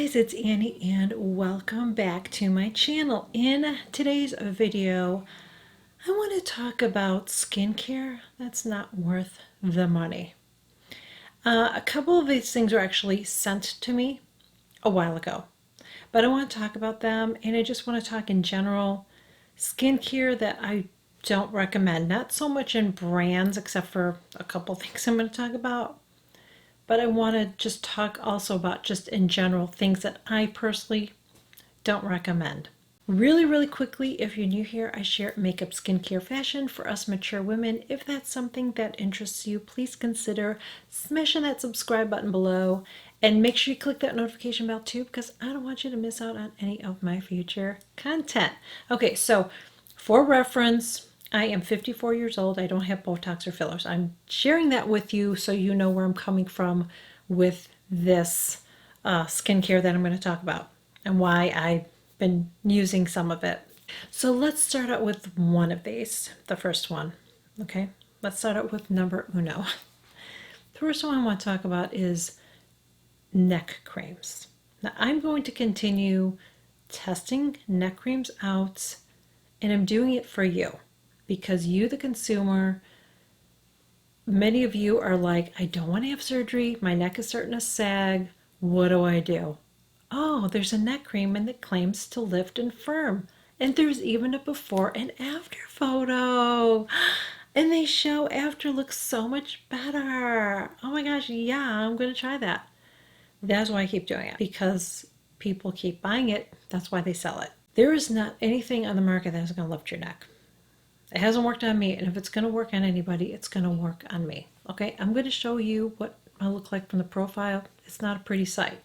guys, it's Annie and welcome back to my channel. In today's video, I want to talk about skincare that's not worth the money. A couple of these things were actually sent to me a while ago, but I want to talk about them and I just want to talk in general skincare that I don't recommend. Not so much in brands, except for a couple things I'm going to talk about. But I want to just talk also about just in general things that I personally don't recommend. Really quickly, if you're new here, I share makeup, skincare, fashion for us mature women. If that's something that interests you, please consider smashing that subscribe button below and make sure you click that notification bell too, because I don't want you to miss out on any of my future content. Okay, so for reference, I am 54 years old. I don't have Botox or fillers. I'm sharing that with you so you know where I'm coming from with this skincare that I'm going to talk about and why I've been using some of it. So let's start out with one of these, the first one. Okay, let's start out with number uno. The first one I want to talk about is neck creams. Now I'm going to continue testing neck creams out, and I'm doing it for you because you, the consumer, many of you are like, I don't want to have surgery. My neck is starting to sag. What do I do? Oh, there's a neck cream and it claims to lift and firm. And there's even a before and after photo. And they show after looks so much better. Oh my gosh, yeah, I'm going to try that. That's why I keep doing it, because people keep buying it. That's why they sell it. There is not anything on the market that is going to lift your neck. It hasn't worked on me, and if it's going to work on anybody, it's going to work on me. Okay, I'm going to show you what I look like from the profile. It's not a pretty sight.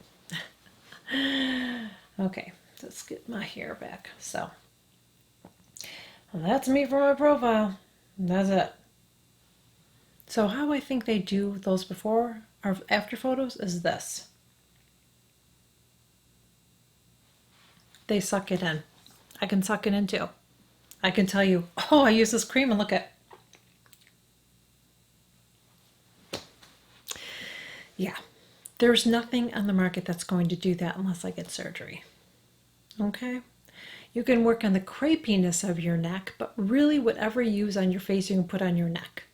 Okay, let's get my hair back. So, well, that's me for my profile. That's it. So how I think they do those before or after photos is this. They suck it in. I can suck it in too. I can tell you, oh, I use this cream and look at. Yeah, there's nothing on the market that's going to do that unless I get surgery. Okay? You can work on the crepiness of your neck, but really whatever you use on your face, you can put on your neck.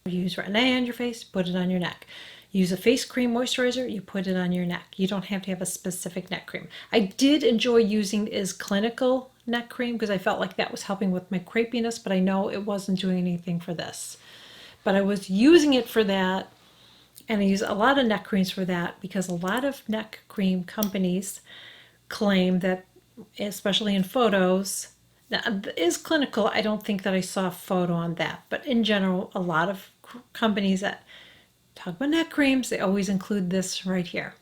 Use Retin-A on your face, put it on your neck. Use a face cream moisturizer, you put it on your neck. You don't have to have a specific neck cream. I did enjoy using Is Clinical neck cream because I felt like that was helping with my crepiness, but I know it wasn't doing anything for this. But I was using it for that, and I use a lot of neck creams for that because a lot of neck cream companies claim that, especially in photos, now, Is Clinical, I don't think that I saw a photo on that, but in general, a lot of companies that talk about neck creams, they always include this right here.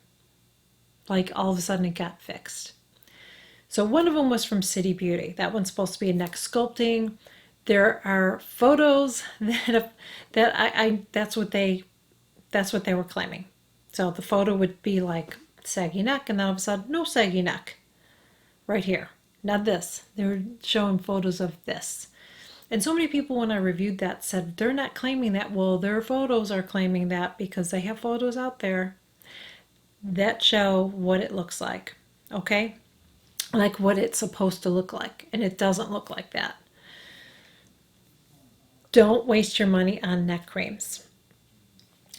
Like all of a sudden it got fixed. So one of them was from City Beauty. That one's supposed to be a neck sculpting. There are photos that's what they were claiming. So the photo would be like saggy neck, and then all of a sudden no saggy neck. Right here. Not this. They were showing photos of this. And so many people, when I reviewed that, said they're not claiming that. Well, their photos are claiming that because they have photos out there that show what it looks like. Okay? Like what it's supposed to look like. And it doesn't look like that. Don't waste your money on neck creams.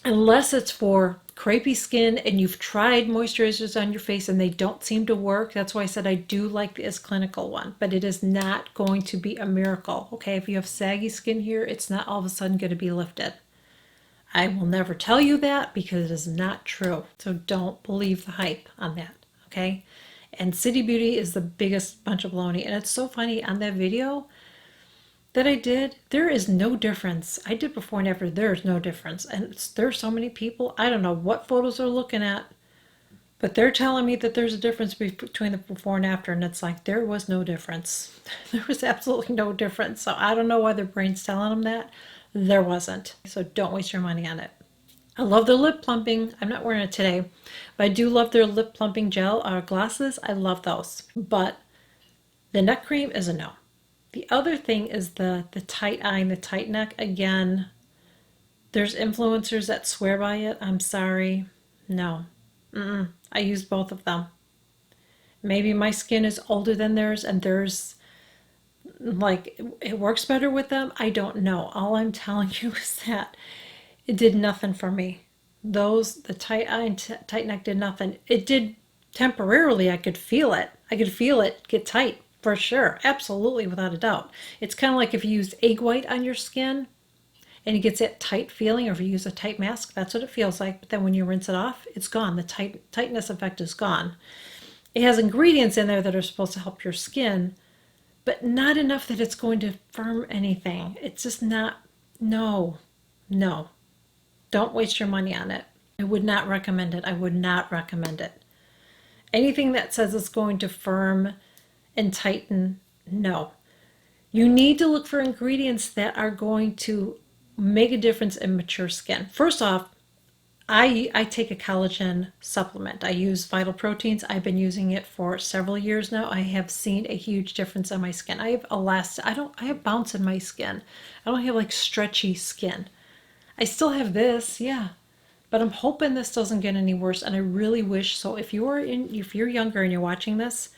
Unless it's for crepey skin and you've tried moisturizers on your face and they don't seem to work. That's why I said I do like the Is Clinical one, but it is not going to be a miracle. Okay, if you have saggy skin here, it's not all of a sudden going to be lifted. I will never tell you that because it is not true. So don't believe the hype on that. Okay, and City Beauty is the biggest bunch of baloney. And it's so funny, on that video that I did, there is no difference. I did before and after, there's no difference. And there's so many people, I don't know what photos they're looking at, but they're telling me that there's a difference between the before and after, and it's like, there was no difference. There was absolutely no difference. So I don't know why their brain's telling them that. There wasn't. So don't waste your money on it. I love their lip plumping. I'm not wearing it today, but I do love their lip plumping gel glosses. I love those. But the neck cream is a no. The other thing is the tight eye and the tight neck. Again, there's influencers that swear by it. I'm sorry. No. I use both of them. Maybe my skin is older than theirs and theirs, like, it works better with them. I don't know. All I'm telling you is that it did nothing for me. The tight eye and tight neck did nothing. It did temporarily. I could feel it. I could feel it get tight for sure. Absolutely, without a doubt. It's kind of like if you use egg white on your skin and it gets that tight feeling, or if you use a tight mask, that's what it feels like. But then when you rinse it off, it's gone. The tightness effect is gone. It has ingredients in there that are supposed to help your skin, but not enough that it's going to firm anything. It's just not, no, no. Don't waste your money on it. I would not recommend it. I would not recommend it. Anything that says it's going to firm and tighten, no. You need to look for ingredients that are going to make a difference in mature skin. First off, I take a collagen supplement. I use Vital Proteins. I've been using it for several years now. I have seen a huge difference on my skin. I have I have bounce in my skin. I don't have like stretchy skin. I still have this, yeah. But I'm hoping this doesn't get any worse, and I really wish so. If you're younger and you're watching this,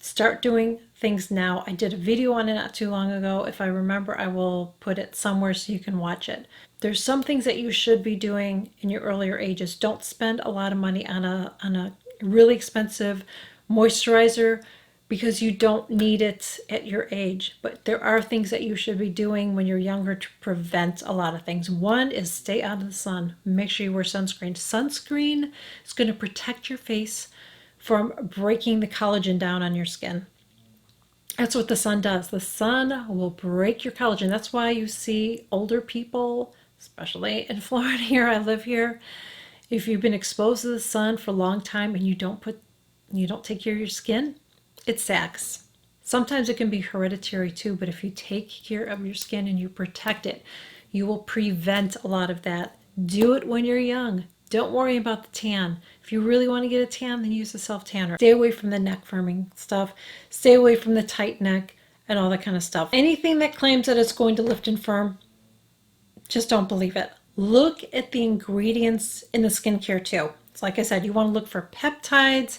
start doing things now. I did a video on it not too long ago. If I remember, I will put it somewhere so you can watch it. There's some things that you should be doing in your earlier ages. Don't spend a lot of money on a really expensive moisturizer because you don't need it at your age. But there are things that you should be doing when you're younger to prevent a lot of things. One is stay out of the sun. Make sure you wear sunscreen. Sunscreen is going to protect your face from breaking the collagen down on your skin. That's what the sun does. The sun will break your collagen. That's why you see older people, especially in Florida here, I live here, if you've been exposed to the sun for a long time and you don't take care of your skin, it sags. Sometimes it can be hereditary too, but if you take care of your skin and you protect it, you will prevent a lot of that. Do it when you're young. Don't worry about the tan. If you really want to get a tan, then use a self-tanner. Stay away from the neck firming stuff. Stay away from the tight neck and all that kind of stuff. Anything that claims that it's going to lift and firm, just don't believe it. Look at the ingredients in the skincare too. It's like I said, you want to look for peptides.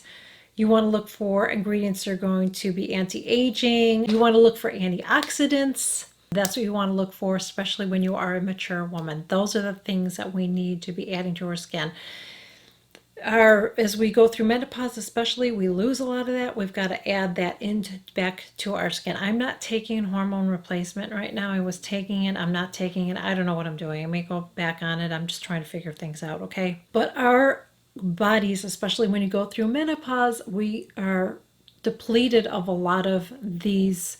You want to look for ingredients that are going to be anti-aging. You want to look for antioxidants. That's what you want to look for, especially when you are a mature woman. Those are the things that we need to be adding to our skin. As we go through menopause especially, we lose a lot of that. We've got to add that back to our skin. I'm not taking hormone replacement right now. I was taking it. I'm not taking it. I don't know what I'm doing. I may go back on it. I'm just trying to figure things out, okay? But our bodies, especially when you go through menopause, we are depleted of a lot of these,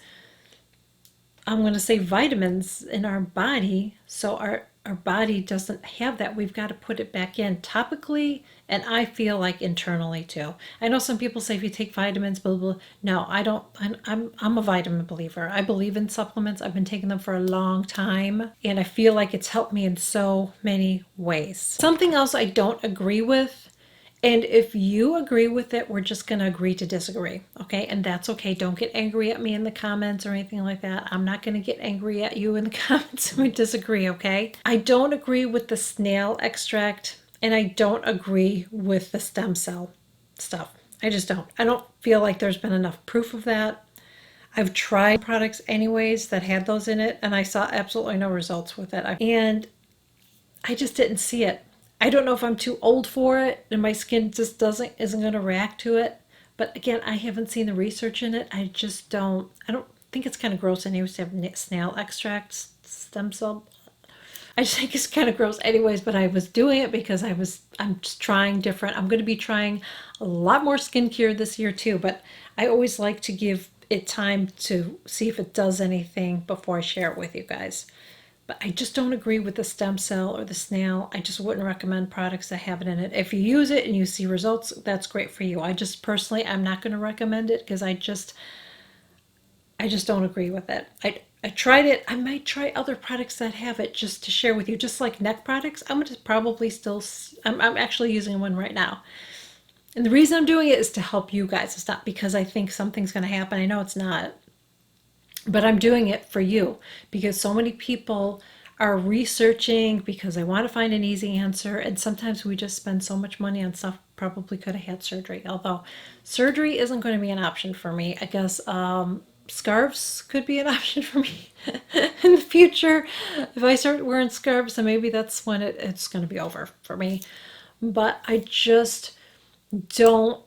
I'm going to say, vitamins in our body. So our body doesn't have that. We've got to put it back in topically, and I feel like internally too. I know some people say if you take vitamins, blah, blah, blah. No, I don't. I'm a vitamin believer. I believe in supplements. I've been taking them for a long time, and I feel like it's helped me in so many ways. Something else I don't agree with, and if you agree with it, we're just going to agree to disagree, okay? And that's okay. Don't get angry at me in the comments or anything like that. I'm not going to get angry at you in the comments when we disagree, okay? I don't agree with the snail extract, and I don't agree with the stem cell stuff. I just don't. I don't feel like there's been enough proof of that. I've tried products anyways that had those in it, and I saw absolutely no results with it. And I just didn't see it. I don't know if I'm too old for it and my skin just isn't going to react to it. But again, I haven't seen the research in it. I don't think it's kind of gross anyways to have snail extract, stem cell. I just think it's kind of gross anyways, but I was doing it because I'm just trying different. I'm going to be trying a lot more skincare this year too, but I always like to give it time to see if it does anything before I share it with you guys. But I just don't agree with the stem cell or the snail. I just wouldn't recommend products that have it in it. If you use it and you see results, that's great for you. I just personally, I'm not going to recommend it because I just don't agree with it. I tried it. I might try other products that have it just to share with you. Just like neck products, I'm going to probably I'm actually using one right now. And the reason I'm doing it is to help you guys. It's not because I think something's going to happen. I know it's not. But I'm doing it for you because so many people are researching because they want to find an easy answer. And sometimes we just spend so much money on stuff probably could have had surgery. Although surgery isn't going to be an option for me. I guess scarves could be an option for me in the future. If I start wearing scarves, then maybe that's when it's going to be over for me. But I just don't,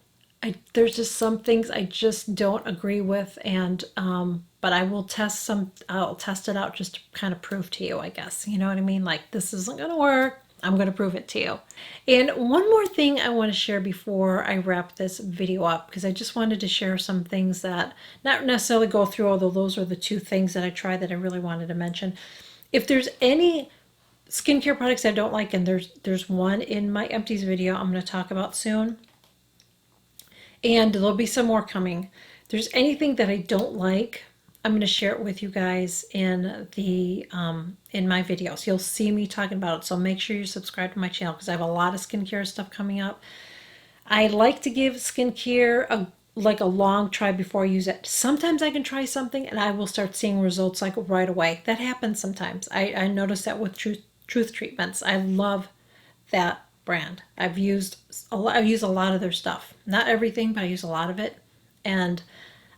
there's just some things I just don't agree with, and but I'll test it out just to kind of prove to you, I guess. You know what I mean? Like, this isn't gonna work. I'm going to prove it to you. And one more thing I want to share before I wrap this video up, because I just wanted to share some things that, not necessarily go through, although those are the two things that I tried that I really wanted to mention. If there's any skincare products I don't like, and there's one in my empties video I'm going to talk about soon, and there'll be some more coming. If there's anything that I don't like, I'm going to share it with you guys in the in my videos. You'll see me talking about it, so make sure you subscribe to my channel because I have a lot of skincare stuff coming up. I like to give skincare a long try before I use it. Sometimes I can try something and I will start seeing results like right away. That happens sometimes. I notice that with Truth Treatments. I love that brand. I've used a lot of their stuff. Not everything, but I use a lot of it. And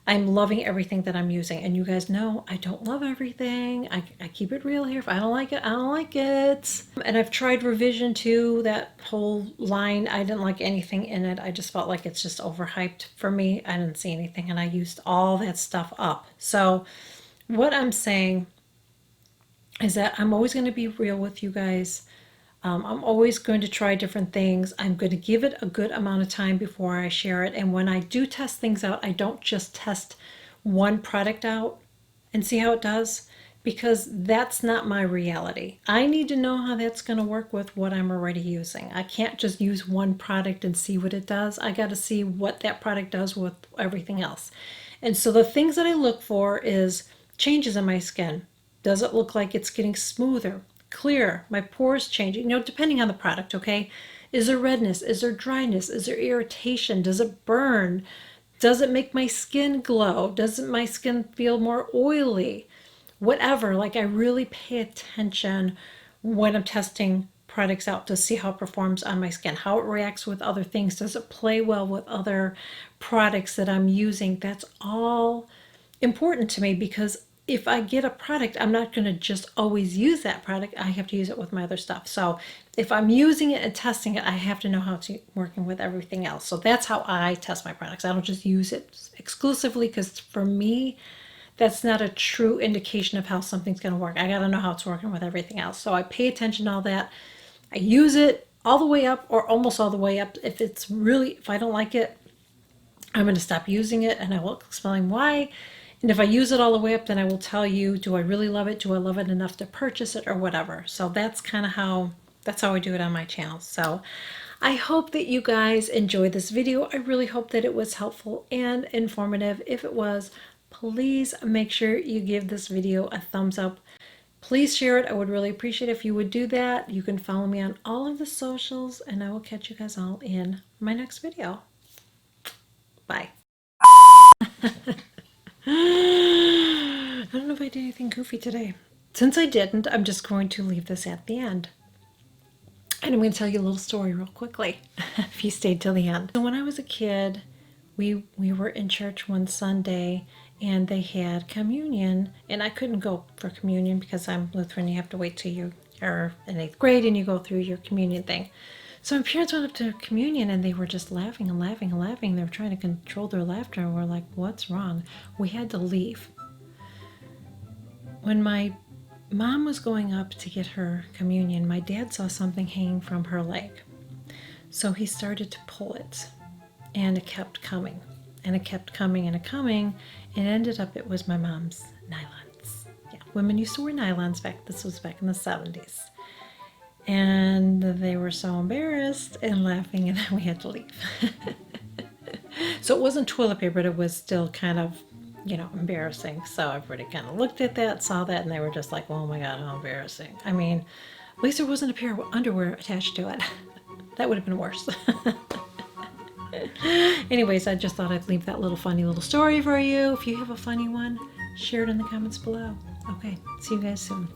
I'm loving everything that I'm using. And you guys know I don't love everything. I keep it real here. If I don't like it, I don't like it. And I've tried Revision too, that whole line. I didn't like anything in it. I just felt like it's just overhyped for me. I didn't see anything, and I used all that stuff up. So what I'm saying is that I'm always going to be real with you guys. I'm always going to try different things. I'm going to give it a good amount of time before I share it. And when I do test things out, I don't just test one product out and see how it does, because that's not my reality. I need to know how that's going to work with what I'm already using. I can't just use one product and see what it does. I got to see what that product does with everything else. And so the things that I look for is changes in my skin. Does it look like it's getting smoother, clear, my pores changing, depending on the product, okay? Is there redness? Is there dryness? Is there irritation? Does it burn? Does it make my skin glow? Doesn't my skin feel more oily? Whatever, like, I really pay attention when I'm testing products out to see how it performs on my skin, how it reacts with other things. Does it play well with other products that I'm using? That's all important to me, because if I get a product, I'm not going to just always use that product. I have to use it with my other stuff. So if I'm using it and testing it, I have to know how to working with everything else. So that's how I test my products. I don't just use it exclusively, because for me, that's not a true indication of how something's going to work. I got to know how it's working with everything else. So I pay attention to all that. I use it all the way up, or almost all the way up. If I don't like it, I'm going to stop using it, and I will explain why. And if I use it all the way up, then I will tell you, do I really love it? Do I love it enough to purchase it, or whatever? So that's kind of how I do it on my channel. So I hope that you guys enjoyed this video. I really hope that it was helpful and informative. If it was, please make sure you give this video a thumbs up. Please share it. I would really appreciate it if you would do that. You can follow me on all of the socials, and I will catch you guys all in my next video. Bye. I don't know if I did anything goofy today. Since I didn't, I'm just going to leave this at the end. And I'm going to tell you a little story real quickly, if you stayed till the end. So when I was a kid, we were in church one Sunday, and they had communion, and I couldn't go for communion because I'm Lutheran. You have to wait till you are in 8th grade and you go through your communion thing. So my parents went up to communion, and they were just laughing and laughing and laughing. They were trying to control their laughter, and we're like, what's wrong? We had to leave. When my mom was going up to get her communion, my dad saw something hanging from her leg. So he started to pull it, and it kept coming, and it kept coming, and it coming, and it ended up, it was my mom's nylons. Yeah, women used to wear nylons this was back in the 70s. And they were so embarrassed and laughing, and then we had to leave. So it wasn't toilet paper, but it was still kind of, embarrassing. So everybody kind of looked at that, saw that, and they were just like, oh my God, how embarrassing. I mean, at least there wasn't a pair of underwear attached to it. That would have been worse. Anyways, I just thought I'd leave that little funny little story for you. If you have a funny one, share it in the comments below. Okay, see you guys soon.